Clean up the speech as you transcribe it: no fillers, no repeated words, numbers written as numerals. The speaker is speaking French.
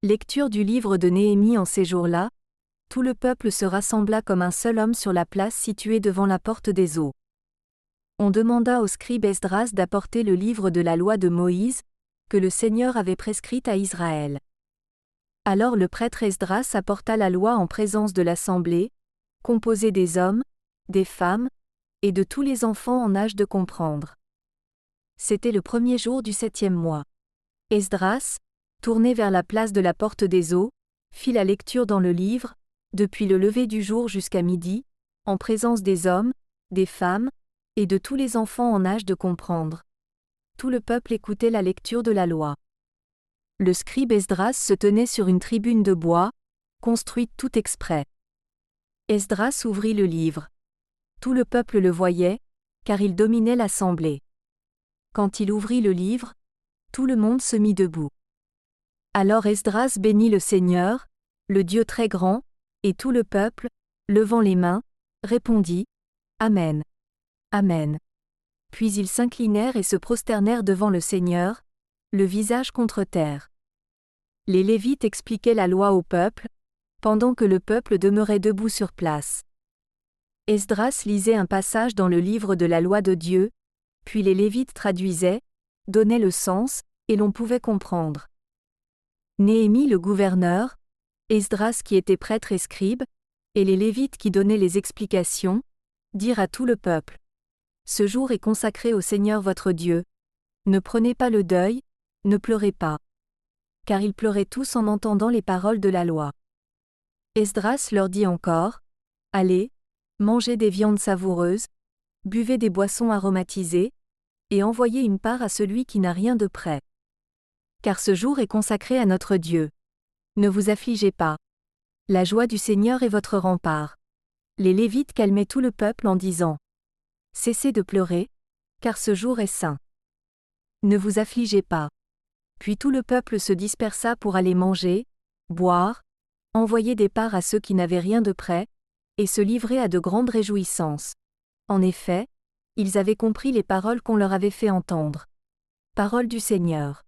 Lecture du livre de Néhémie. En ces jours-là, tout le peuple se rassembla comme un seul homme sur la place située devant la porte des eaux. On demanda au scribe Esdras d'apporter le livre de la loi de Moïse, que le Seigneur avait prescrite à Israël. Alors le prêtre Esdras apporta la loi en présence de l'assemblée, composée des hommes, des femmes, et de tous les enfants en âge de comprendre. C'était le premier jour du 7e mois. Esdras, tourné vers la place de la porte des eaux, fit la lecture dans le livre, depuis le lever du jour jusqu'à midi, en présence des hommes, des femmes, et de tous les enfants en âge de comprendre. Tout le peuple écoutait la lecture de la loi. Le scribe Esdras se tenait sur une tribune de bois, construite tout exprès. Esdras ouvrit le livre. Tout le peuple le voyait, car il dominait l'assemblée. Quand il ouvrit le livre, tout le monde se mit debout. Alors Esdras bénit le Seigneur, le Dieu très grand, et tout le peuple, levant les mains, répondit « Amen. Amen. » Puis ils s'inclinèrent et se prosternèrent devant le Seigneur, le visage contre terre. Les Lévites expliquaient la loi au peuple, pendant que le peuple demeurait debout sur place. Esdras lisait un passage dans le livre de la loi de Dieu, puis les Lévites traduisaient, donnaient le sens, et l'on pouvait comprendre. Néhémie le gouverneur, Esdras qui était prêtre et scribe, et les Lévites qui donnaient les explications, dirent à tout le peuple : Ce jour est consacré au Seigneur votre Dieu. Ne prenez pas le deuil, ne pleurez pas. Car ils pleuraient tous en entendant les paroles de la loi. Esdras leur dit encore : Allez, mangez des viandes savoureuses, buvez des boissons aromatisées, et envoyez une part à celui qui n'a rien de prêt. Car ce jour est consacré à notre Dieu. Ne vous affligez pas. La joie du Seigneur est votre rempart. Les Lévites calmaient tout le peuple en disant : Cessez de pleurer, car ce jour est saint. Ne vous affligez pas. Puis tout le peuple se dispersa pour aller manger, boire, envoyer des parts à ceux qui n'avaient rien de prêt, et se livrer à de grandes réjouissances. En effet, ils avaient compris les paroles qu'on leur avait fait entendre. Paroles du Seigneur.